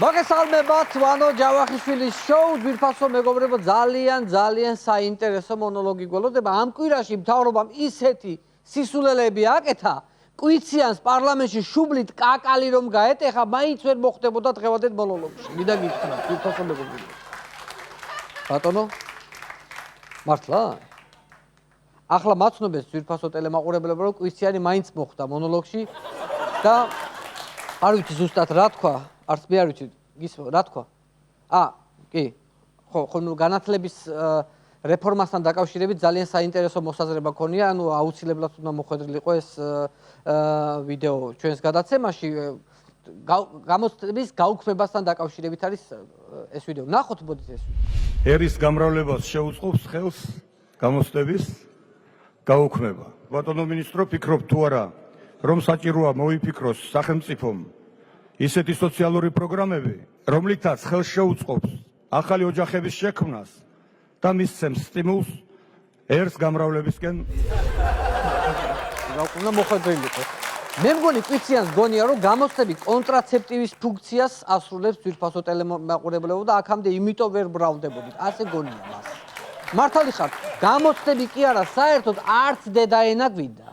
მოგესალმებათ, ვანო ჯავახიშვილის შოუ, ძვირფასო მეგობრებო, ძალიან საინტერესო მონოლოგი გველოდება. ამ კვირაში მთავრობამ ისეთი სისულელეები აკეთა, კვიციანს პარლამენტში შუბლით კაკალი რომ გაეტეხა, მაინც ვერ მოხდებოდა დღევანდელ მონოლოგში. მინდა გითხრათ, ძვირფასო მეგობრებო. ბატონო, მართლა? ახლა მაცნობეს ძვირფასო ტელემაყურებლებო, რომ კვიციანი მაინც მოხდა მონოლოგში და არ ვიცი ზუსტად რა თქვა. არც მე არ ვიცი, რა თქვა? კი. ხო, განათლების რეფორმასთან დაკავშირებით ძალიან საინტერესო მოსაზრება ქონია, ანუ აუცილებლად უნდა მოხვედრილიყო ეს ვიდეო ჩვენს გადაცემაში. გამოცდების გაუქმებასთან დაკავშირებით არის ეს ვიდეო. ნახოთ, მოდით ეს. ერის გამრავლებას შეუწყობს ხელს გამოცდების გაუქმება. ბატონო მინისტრო, ფიქრობ თუ არა, რომ საჭიროა მოიფიქროს სახელმწიფომ ისეთი სოციალური პროგრამები, რომლითაც ხელს შეუწყობს ახალი ოჯახების შექმნას და მისცემს სტიმულს ერს გამრავლებისკენ. უნდა მოხვედრილიყო. მე მგონი კვიციანს გონია, რომ გამოცდები კონტრაცეპტივის ფუნქციას ასრულებს ძვირფასო ტელემაყურებლებო და აქამდე იმიტომ ვერ ბრალდებოდით. ასე გონია მას. მართალი ხართ, გამოცდები კი არა, საერთოდ არც დედაენა გვინდა,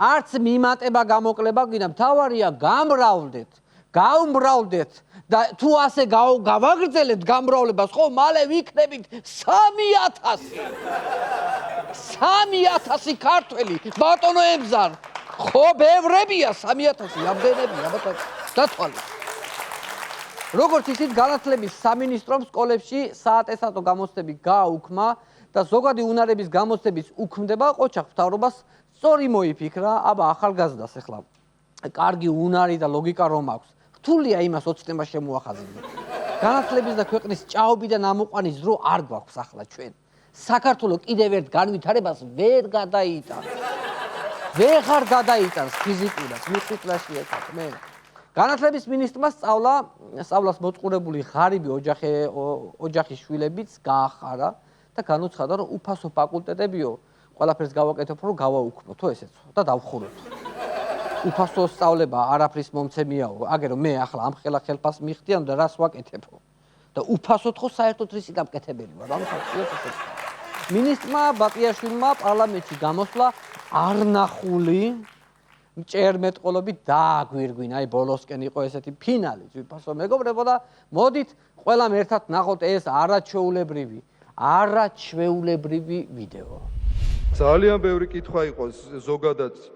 არც მიმატება გამოკლება გვინდა, მთავარია გამრავლდეთ. გაუმრავლდეთ და თუ ასე გავაგრძელებთ გამრავლებას, ხო, მალე ვიქნებით 3,000 ქართველი, ბატონო ემზარ, ხო, ბევრებია 3,000, ამდენებია, ბატონო, დათვალეთ. როგორც ისიც განათლების სამინისტრომ სკოლებში საატესტატო გამოცდები გააუქმა და ზოგადი უნარების გამოცდების უქმდება, ყოჩახ მთავრობას სწორი მოიფიქრა, ახალგაზრდას ახლა კარგი უნარი და ლოგიკა რომ აქვს. რთულია იმას ოცნება შემოახაზინა. განათლების და ქვეყნის ჭაობიდან ამოყვანის დრო არ გვაქვს ახლა ჩვენ. საქართველოს კიდევ ერთ განვითარებას ვერ გადაიტანს. ვეღარ გადაიტანს ფიზიკურად, მიწილაში ერთად მე. განათლების მინისტრმა სწავლას მოწყურებული ღარიბი ოჯახის შვილებიც გაახარა და განუცხადა, რომ უფასო ფაკულტეტებიო, ყველაფერს გავაკეთებ, რომ გავაუქმოთ, ესეც და დავხუროთ. უფასო სწავლება არაფრის მომცემიაო, აგერო მე ახლა ამ ხელფას მიხდიან და რას ვაკეთებო. და უფასოდ ხო საერთოდ რისი გამკეთებელი ვარ, ანუ საერთოდ ესეც. მინისტრმა ბატიაშვილმა პარლამენტში გამოსვლა არნახული მჭერმეტყოლობით დააგვირგვინა, ბოლოსკენ იყო ესეთი ფინალი, ძვირფასო მეგობრებო და მოდით ყველამ ერთად ნახოთ ეს არაჩვეულებრივი ვიდეო. ძალიან ბევრი კითხვა იყო ზოგადად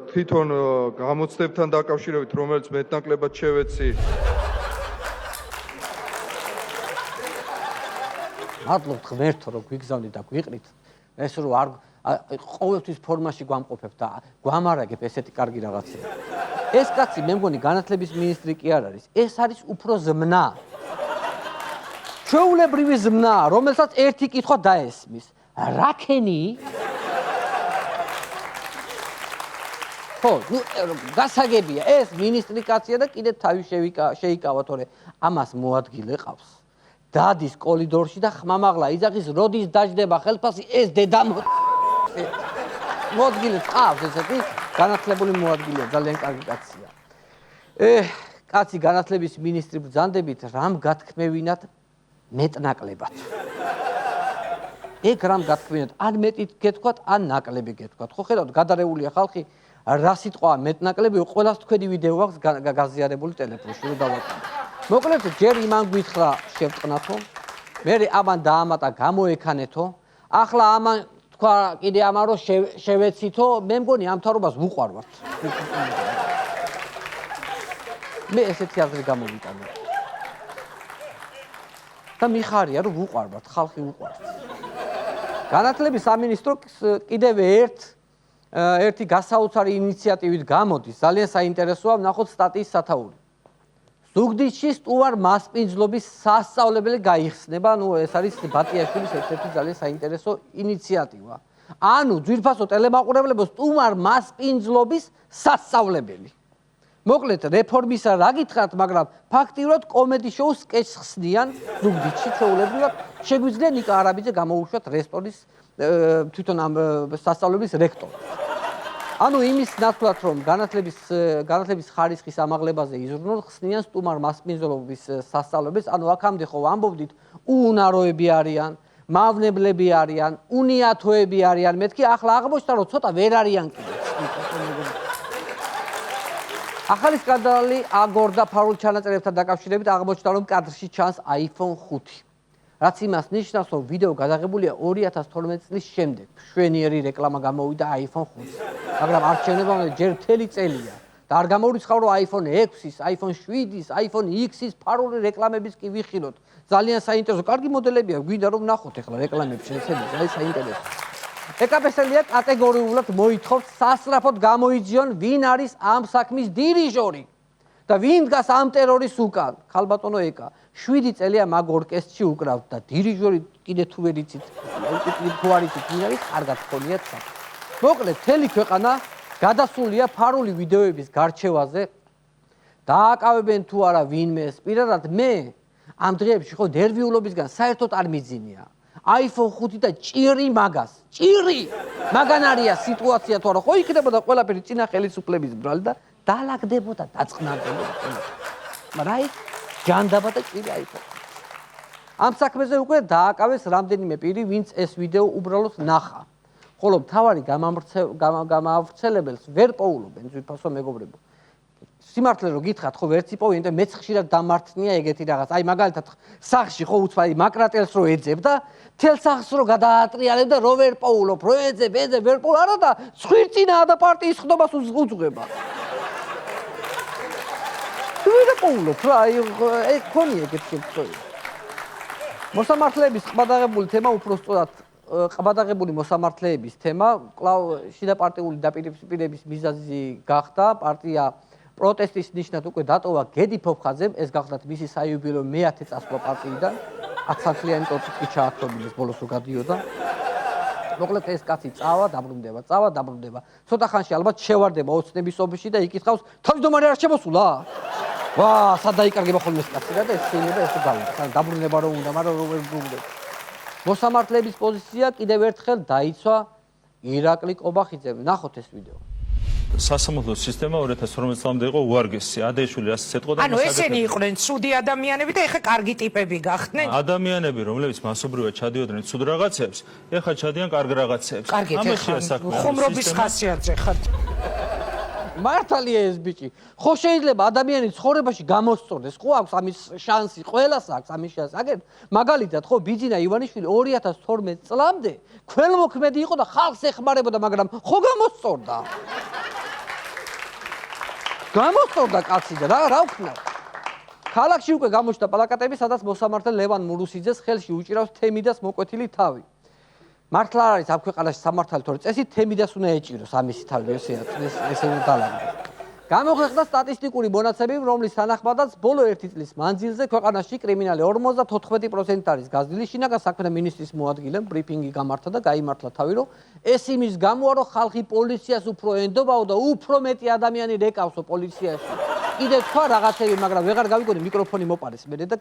თვითონ გამოცდებთან დაკავშირებით, რომელიც მეტნაკლებად შევეცი. მადლობთ ღმერთო, რომ გვიგზავნით და გვიყრით. ეს რომ არ ყოველთვის ფორმაში გვამყოფებ და გვამარაგებ ესეთი კარგი რაღაცები. ეს კაცი მე მგონი განათლების მინისტრი კი არ არის, ეს არის უფრო ზმნა. ჩვეულებრივი ზმნა, რომელსაც ერთი კითხვა დაესმის. რაკენი? ხო, გასაგებია, ეს მინისტრი კაცია და კიდე თავი შეიკავა, თორე ამას მოადგილე ყავს. დადის კორიდორში და ხმამაღლა იძახის, როდის დაждდება ხელფასი, ეს დედა მოადგილე ყავს, ესეთი განათლებული მოადგილეა, ძალიან კარგი კაცია. კაცი განათლების მინისტრი ბრძანდებით რამ გათქმევინათ მეტნაკლებად. ეგ რამ გათქმევინათ, ან მეტი გეთქვათ, ან ნაკლები გეთქვათ. ხო, ხედავთ, გადარებულია ხალხი. რა სიტყვა მეტნაკლები, ყველას თქვენი ვიდეო აქვს გაზიარებული ტელეფონში, რომ დავაკეთო. მოკლედ, ჯერ იმან გვითხრა შევწყნათო, მერე ამან დაამატა გამოექანეთო, ახლა ამან თქვა კიდე ამან რომ შევეცითო, მე მგონი ამ მთავრობას ვუყვარვართ. მე ესეთი აზრი გამოვიტანე. და მიხარია რომ ვუყვარვართ, ხალხი უყვართ. განათლების სამინისტრო კიდევ ერთი გასაოცარი ინიციატივით გამოდის, ძალიან საინტერესოა, ვნახოთ სტატიის სათაური. ზუგდიდში სტუმარ მასპინძლობის სასწავლებელი გაიხსნება, ეს არის ბატიაშვილის ერთ-ერთი ძალიან საინტერესო ინიციატივა. ანუ ძვირფასო ტელემაყურებლებო, სტუმარ მასპინძლობის სასწავლებელი. მოკლედ რეფორმისა რა გითხრათ, მაგრამ ფაქტიურად კომედი შოუს სკეჩს ხსნიან ზუგდიდში ჩვეულებრივად. შეგვიძლია ნიკა არაბიძე გამოუშვათ რესტორნის თვითონ ამ სასწავლებლის რექტორს. ანუ იმის ნაცვლად რომ განათლების ხარისხის ამაღლებაზე იზრუნონ, ხსნიან სტუმარ მასპინძლობის სასწავლებლებს, ანუ აქამდე ხო ამბობდით უუნაროები არიან, მავნებლები არიან, უნიათოები არიან, მეთქი ახლა აღმოჩნდა რომ ცოტა ვერ არიან კიდე. ახალი სკანდალი აგორდა ფარულ ჩანაწერებთან დაკავშირებით აღმოჩნდა რომ კადრში ჩანს iPhone 5. რაც იმას ნიშნავს, რომ ვიდეო გადაღებულია 2012 წლის შემდეგ. მშვენიერი რეკლამა გამოვიდა iPhone 5-ს. მაგრამ არჩევნებამდე ჯერ მთელი წელია და არ გამოურიცხავ რომ iPhone 6-ის, iPhone 7-ის, iPhone X-ის ფარული რეკლამებიც კი ვიხილოთ. ძალიან საინტერესო, კარგი მოდელებია, გვინდა რომ ნახოთ ახლა რეკლამები შესაძლოა, აი საინტერესო. ეკაპესელია კატეგორიულად მოითხოვს სასწრაფოდ გამოიძიონ ვინ არის ამ საქმის დირიჟორი. და ვინ დგას ამ ტერორის უკან? ხალბატონო ეკა 7 წელია მაგ ორკესტრში უკრავთ და დირიჟორი კიდე თუ ვერ იცით, თუ არ იცით ვინ არის, კარგად ხონიათ საქმე. მოკლედ, მთელი ქვეყანა გადასულია ფარული ვიდეოების გარჩევაზე. დააკავებენ თუ არა ვინმეს, პირადად მე ამ დღეებში ხო ნერვიულობისგან საერთოდ არ მიძინია. iPhone 5 და ჭირი მაგას. ჭირი! მაგან არია სიტუაცია თუ არა, ხო იქნებოდა ყველაფერი წინა ხელისუფლების ბრალი და დალაგდებოდა, დაწყნარდებოდა. მაგრამ აი ჯანდაბა და ჭირი iPhone. ამ საქმეზე უკვე დააკავეს რამდენიმე პირი, ვინც ეს ვიდეო უბრალოდ ნახა. ხოლო მთავარი გამავრცელებელს ვერ პოულობენ, ძვირფასო მეგობრებო. სიმართლე რო გითხრათ, ხო ვერც იპოვიან და მეც ხშირად დამართნია ეგეთი რაღაც. აი მაგალითად სახში ხო უცბაი მაკრატელს რო ეძებ და თელ სახს რო გადაატრიალებ და რო ვერ პოულობ, რო ეძებ, ვერ პოულ არა და ცხვირწინაა და პარტიის ხდომას უძღვება. ვერ პოულობ რა, აი ეგ ქონია ეგეთი შემთხვევა. მოსამართლეების ყბადაღებული თემა უფრო სწორად ყბადაღებული მოსამართლეების თემა კვლავ შიდაპარტიული დაპირისპირების მიზეზი გახდა. პარტია პროტესტის ნიშნად უკვე დატოვა გედი ფოფხაძემ, ეს გახლდათ მისი საიუბილეო მე-10 წასვლა პარტიიდან, 10 სანთლიანი ტორტიც კი ჩააქრობილეს ბოლოს რო გადიოდა. მოკლედ ეს კაცი წავა, დაბრუნდება. ცოტა ხანში ალბათ შევარდება ოცნების ოფისში და იკითხავს, თავმჯდომარე არ შემოსულა? ვა, სად დაიკარგება ხოლმე ეს კაცი და ეს შეიძლება ესე გავიდა. დაბრუნება რო უნდა, მაგრამ რო ვერ ბრუნდება. მოსამართლეების პოზიცია კიდევ ერთხელ დაიცვა ირაკლი კობახიძემ. ნახოთ ეს ვიდეო. სასამართლო სისტემა 2012 წლამდე იყო უარგესი. ადეიშვილი ასე ეთყოდა. ანუ ესენი იყვნენ ცუდი ადამიანები და ეხა კარგი ტიპები გახდნენ. ადამიანები, რომლებიც მასობრივად ჩადიოდნენ ცუდ რაღაცებს, ეხა ჩადიან კარგ რაღაცებს. ამაშია საქმე. ხუმრობის ხასიათზე ხარ. მართალია ეს ბიჭი. ხო შეიძლება ადამიანის ცხოვრებაში გამოსწორდეს, ხო აქვს ამის შანსი, ყველას აქვს ამის შანსი. აგერ მაგალითად ხო ბიძინა ივანიშვილი 2012 წლამდე ქველმოქმედი იყო და ხალხს ეხმარებოდა, მაგრამ ხო გამოსწორდა. გამოსწორდა კაცი და რა ვქნა. ქალაქში უკვე გამოჩნდა პლაკატები, სადაც მოსამართლე ლევან მურუსიძეს ხელში უჭირავს თემიდას მოკვეთილი თავი. მართლა არის ამ ქვეყანაში სამართალი თორე წესი თემიდას უნდა ეჭიროს ამისი თავი ესე უნდა დალაგდეს. გამოხერხდა სტატისტიკური მონაცემები, რომლის თანახმადაც ბოლო 1 წლის მანძილზე ქვეყანაში კრიმინალი 54% არის გაზრდილი. შინაგან საქმეთა მინისტრის მოადგილემ ბრიფინგი გამართა და გაიმართლა თავი, რომ ეს იმის გამოა, რომ ხალხი პოლიციას უფრო ენდობაო და უფრო მეტი ადამიანი რეკავსო პოლიციაში. კიდე თქვა რაღაცები, მაგრამ ვეღარ გავიგონე მიკროფონი მოპარეს მე და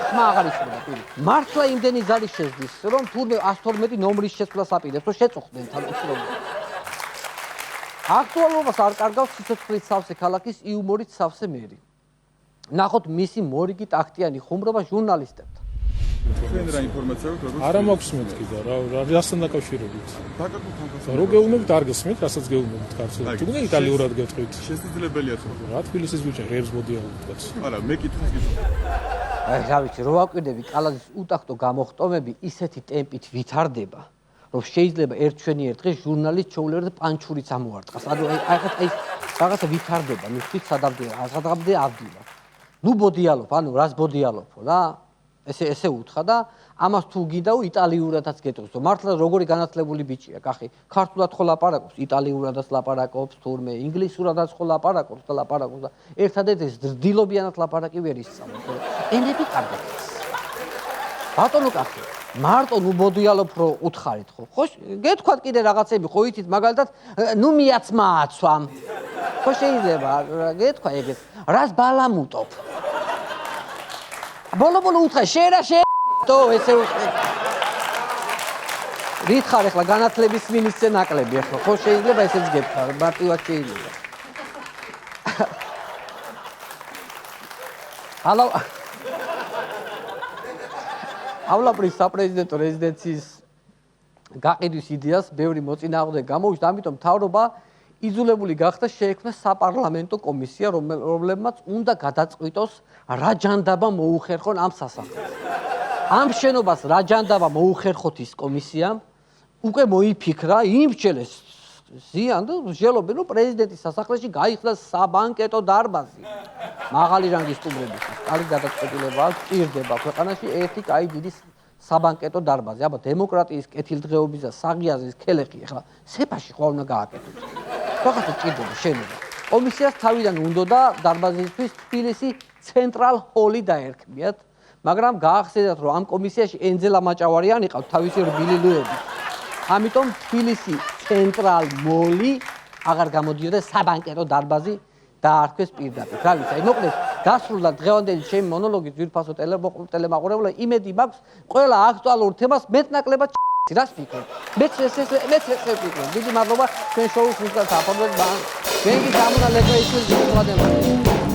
ხმა აღარ იშლება პირი. მართლა იმდენი ზარი შეძდის, რომ თურმე 112 ნომრის შესვლას აპირებს, რომ შეწუხდნენ თანამშრომლებს. აქტუალობას არ კარგავს სიცოცხლის სავსე ქალაქის იუმორით სავსე მერი. ნახოთ მისი მორიგი ტაქტიანი ხუმრობა ჟურნალისტებთან. თქვენ რა ინფორმაცია აქვს როგორ არა მაქვს მეთქი და რა რასთან დაკავშირებით? რო გეუბნებით არ გესმით, რასაც გეუბნებით კაცო. თუნდაც იტალიურად გეტყვით. შესაძლებელია ხო? რა თბილისის ბიჭი ღერს მოდიალობთ კაცო. არა, მე კითხვის გიძახ. აი რა ვიცი, რო ვაკვირდები კალაძის უტახტო გამოხტომები ისეთი ტემპით ვითარდება, რომ შეიძლება ერთ ჩვენი ერთ დღეს ჟურნალისტ ჩოულერდა პანჩურიც ამოარტყას. ანუ აი რაღაცა ვითარდება, ნუ ხით სადავდია, სადღამდე ავდივა. ნუ ბოდიალობ, ანუ რას ბოდიალობო რა? ესე უთხრა და ამას თუ გინდაო იტალიურადაც გეტყვისო. მართლა როგორი განათლებული ბიჭია, კახი. ქართულად ხო ლაპარაკობს, იტალიურადაც ლაპარაკობს, თურმე ინგლისურადაც ხო ლაპარაკობს და ერთადერთი ზრდილობიანად ლაპარაკი ვერ ისწავლებს. ენები კარგად. ბატონო კახი, მარტო ნუ ბოდიალობ რო უთხარით ხო? ხო გეთქვათ კიდე რაღაცები, ხო იცით მაგალითად, ნუ მიაცმააცვამ. ხო შეიძლება გეთქვა ეგეც. რას ბალამუტობ? ბოლო-ბოლო უთხარ, შენ რა შე თო ესე გითხარ ახლა განათლების მინისტრზე ნაკლები ახლა ხო შეიძლება ესეც გეფხარ მარტივად შეიძლება ავლაპრის საპრეზიდენტო რეზიდენციის გაყიდვის იდეას ბევრი მოწინააღმდეგე გამოვიდა, ამიტომ მთავრობა იძულებული გახდა შეექმნა საპარლამენტო კომისია, რომლებმაც უნდა გადაწყვიტოს რა ჯანდაბა მოუხერხონ ამ სასახლეს. ამ შენობას რა ჯანდაბა მოუხერხოთ ის კომისიამ, უკვე მოიფიქრა, იმსჯელეს ზიან და მსჯელობენ, რომ პრეზიდენტის სასახლეში გაიხსნას საბანკეტო დარბაზი. მაღალი რანგის სტუმრებისთვის, კარგი გადაწყვეტილება აქვს, ჭირდება ქვეყანაში ერთი კაი დიდი საბანკეტო დარბაზი. აბა დემოკრატიის კეთილდღეობის და საღიაზრის ქელეხი ახლა სეფაში ხო უნდა გააკეთოს. რაღაცა ჭირდება შენობა. კომისიას თავიდან უნდოდა დარბაზისთვის თბილისი ცენტრალ ჰოლი დაერქმიათ, მაგრამ გაახსენათ, რომ ამ კომისიაში ენძელა მაჭავარიანი ყავთ თავისი რბილი ლუებით. ამიტომ თბილისი ცენტრალ მოლი აღარ გამოდიოდა საბანკეტო დარბაზი დაარქვეს პირდაპირ. რა ვიცი, აი მოკლედ დასრულდა დღევანდელი ჩემი მონოლოგი ძვირფასო ტელემაყურებელო, იმედი მაქვს ყველა აქტუალურ თემას მეტნაკლებად რას ფიქრობ? მეც ეს ვფიქრობ. დიდი მადლობა ჩვენ შოუს მუსიკას აფორმებთ. მე კი გამონალეგა ისე ვიყვადება.